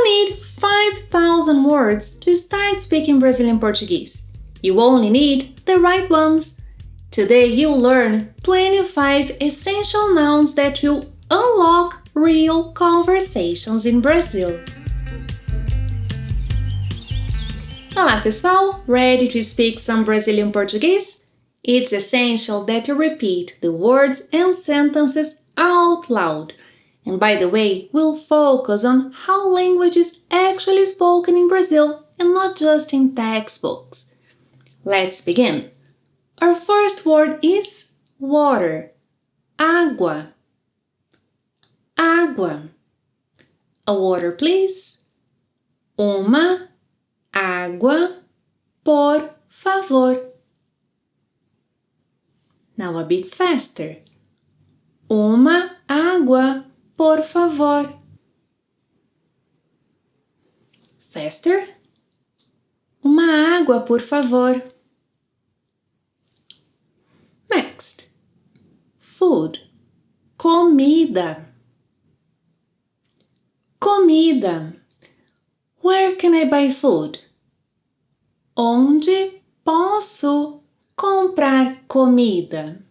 need 5,000 words to start speaking Brazilian Portuguese. You only need the right ones. Today you'll learn 25 essential nouns that will unlock real conversations in Brazil. Olá pessoal, ready to speak some Brazilian Portuguese? It's essential that you repeat the words and sentences out loud. And by the way, we'll focus on how language is actually spoken in Brazil and not just in textbooks. Let's begin. Our first word is water. Água. Água. A water, please. Uma água, por favor. Now a bit faster. Uma água, por favor. Faster. Uma água, por favor. Next. Food. Comida. Comida. Where can I buy food? Onde posso comprar comida?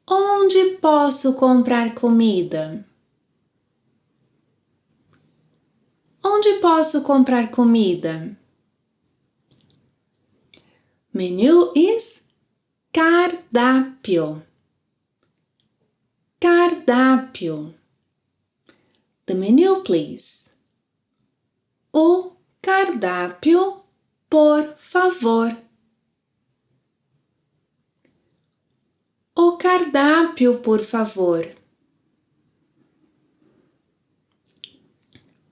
Onde posso comprar comida? Onde posso comprar comida? Menu is cardápio. Cardápio. The menu, please. O cardápio, por favor. O cardápio, por favor.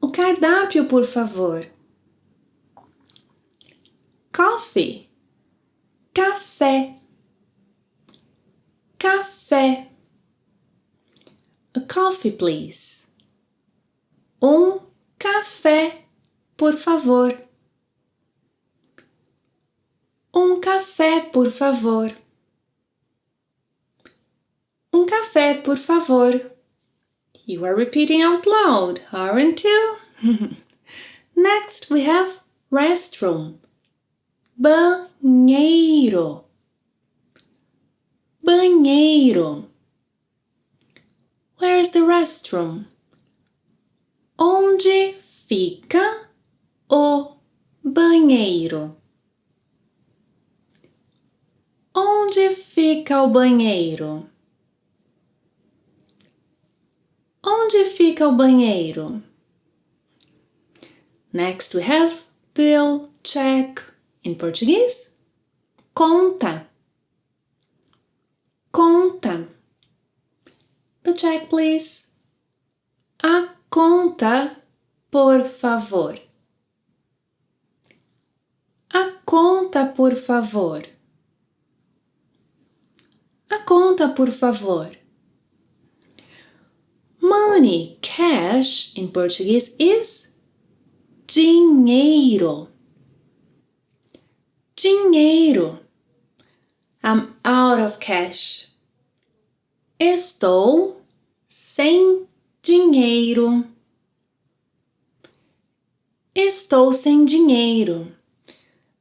O cardápio, por favor. Coffee. Café. Café. A coffee, please. Café, por favor. Café, por favor. Café, por favor. You are repeating out loud, aren't you? Next, we have restroom. Banheiro. Banheiro. Where is the restroom? Onde fica o banheiro? Onde fica o banheiro? Onde fica o banheiro? Next we have bill, check. In Portuguese, conta. Conta. The check, please. A conta, por favor. A conta, por favor. A conta, por favor. Money, cash, in Portuguese is dinheiro. Dinheiro. I'm out of cash. Estou sem dinheiro. Estou sem dinheiro.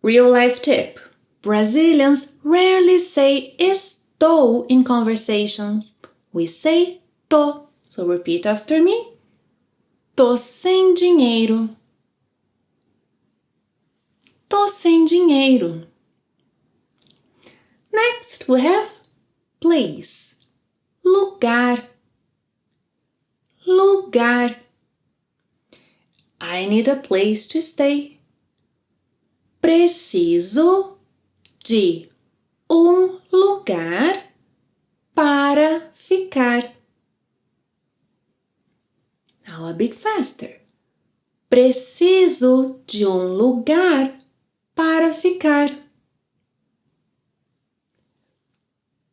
Real life tip. Brazilians rarely say estou in conversations. We say tô. So repeat after me. Tô sem dinheiro. Tô sem dinheiro. Next we have place. Lugar. Lugar. I need a place to stay. Preciso de lugar para ficar. Now a bit faster. Preciso de lugar para ficar.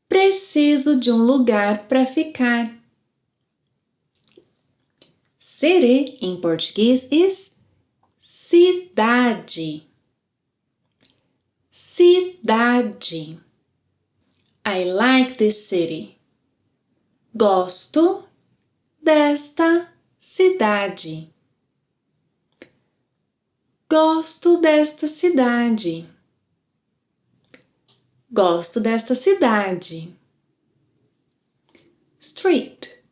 Preciso de lugar para ficar. City, em português, is cidade. Cidade. I like this city. Gosto desta cidade. Gosto desta cidade. Gosto desta cidade. Street.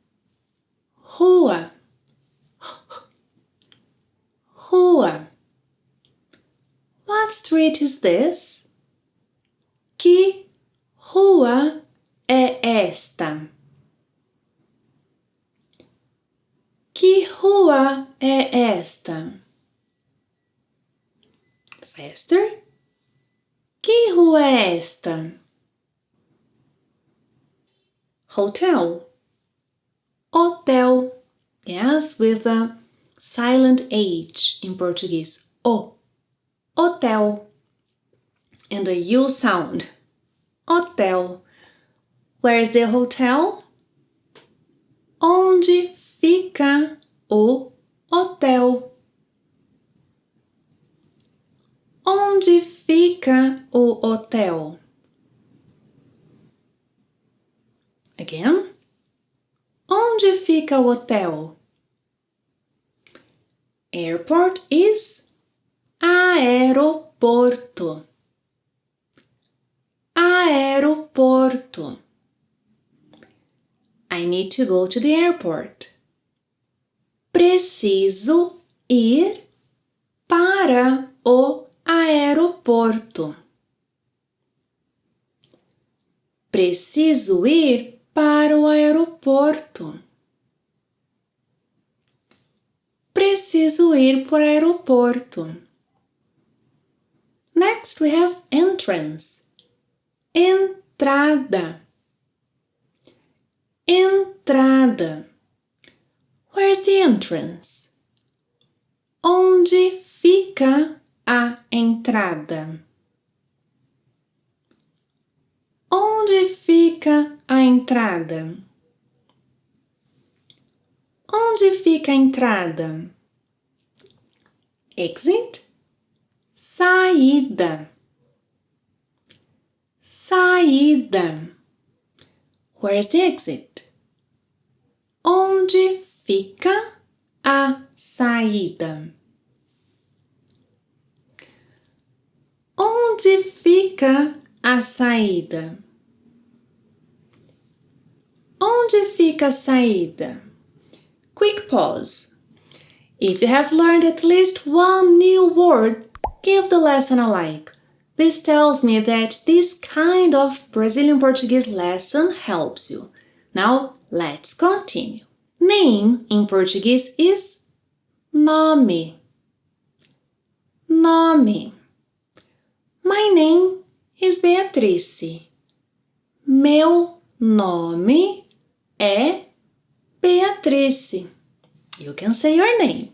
Rua. Rua. What street is this? Que rua é esta? Que rua é esta? Faster. Que rua é esta? Hotel. Hotel. Yes, with a silent H in Portuguese. O. Hotel. And the U sound. Hotel. Where's the hotel? Onde fica o hotel? Onde fica o hotel? Again. Onde fica o hotel? Airport is aeroporto. Aeroporto. I need to go to the airport. Preciso ir para o aeroporto. Preciso ir para o aeroporto. Preciso ir para o aeroporto. Next we have entrance. Entrada. Entrada. Where's the entrance? Onde fica a entrada? Onde fica a entrada? Onde fica a entrada? Exit. Saída. Saída. Where's the exit? Onde fica a saída? Onde fica a saída? Onde fica a saída? Quick pause. If you have learned at least one new word, give the lesson a like. This tells me that this kind of Brazilian Portuguese lesson helps you. Now, let's continue. Name in Portuguese is nome. Nome. My name is Beatrice. Meu nome é Beatrice. You can say your name.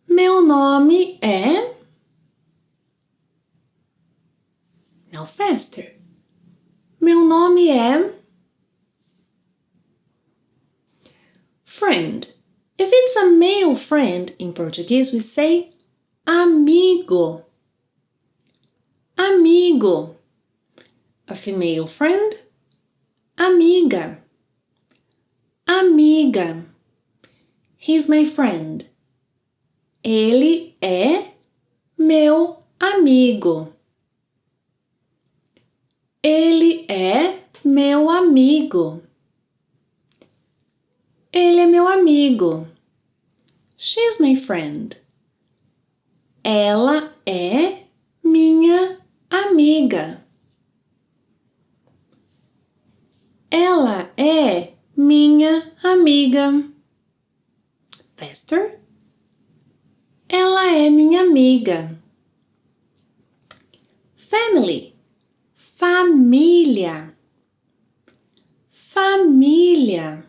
Meu nome é... Now faster. Meu nome é... Friend. If it's a male friend, in Portuguese we say amigo. Amigo. A female friend, amiga. Amiga. He's my friend. Ele é meu amigo. Ele é meu amigo. Ele é meu amigo. She's my friend. Ela é minha amiga. Ela é minha amiga. Faster. Ela é minha amiga. Family. Família. Família.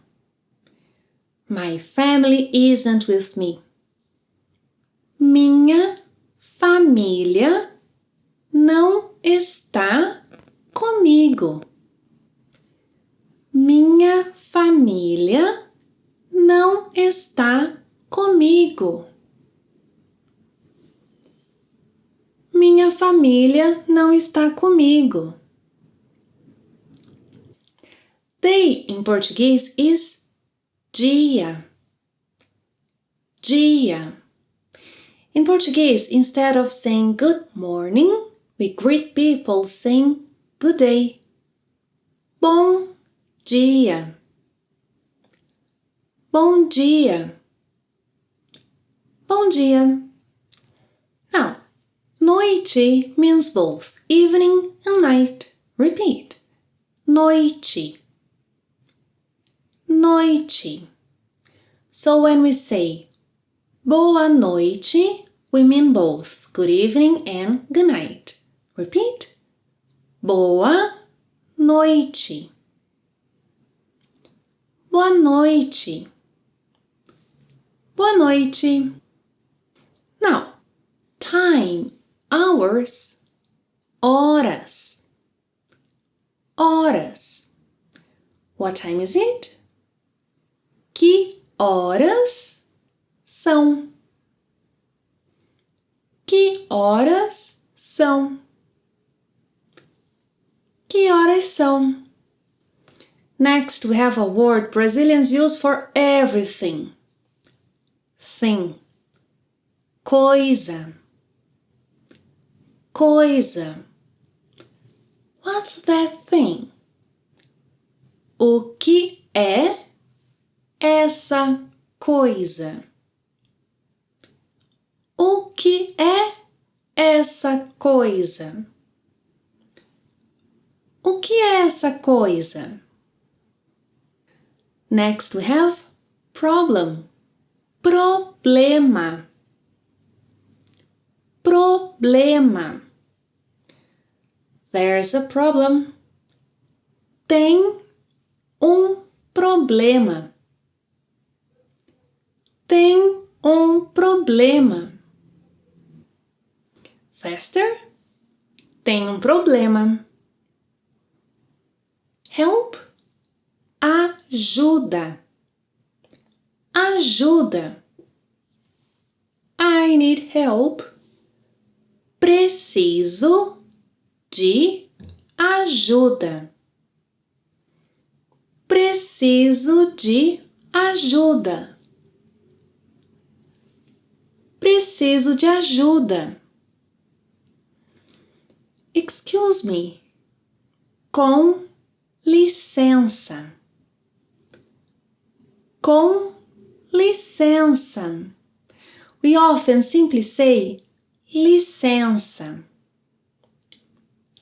My family isn't with me. Minha família não está comigo. Minha família não está comigo. Minha família não está comigo. day in Portuguese is dia. Dia. In Portuguese, instead of saying good morning, we greet people saying good day. Bom dia. Bom dia. Bom dia. Now, noite means both evening and night. Repeat. Noite. Noite. So when we say boa noite, we mean both good evening and good night. Repeat. Boa noite. Boa noite. Boa noite. Now, time, hours, horas. Horas. What time is it? Que horas são? Que horas são? Que horas são? Next, we have a word Brazilians use for everything. Thing. Coisa. Coisa. What's that thing? O que é essa coisa? O que é essa coisa? O que é essa coisa? Next we have problem. Problema. Problema. There's a problem. Tem problema. Tem problema. Faster. Tem problema. Help. Ajuda. Ajuda. I need help. Preciso de ajuda. Preciso de ajuda. Preciso de ajuda. Excuse me. Com licença. Com licença. We often simply say licença.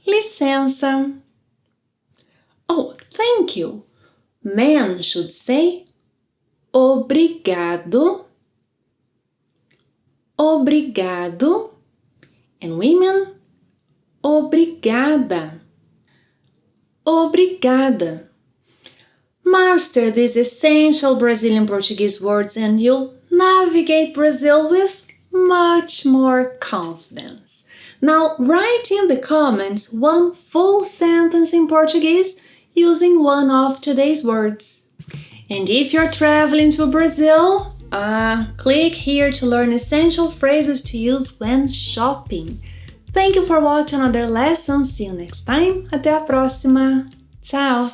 Licença. Oh, thank you. Men should say obrigado. Obrigado. And women, obrigada. Obrigada. Master these essential Brazilian Portuguese words and you'll navigate Brazil with much more confidence. Now, write in the comments one full sentence in Portuguese using one of today's words. And if you're traveling to Brazil, click here to learn essential phrases to use when shopping. Thank you for watching another lesson. See you next time. Até a próxima. Tchau!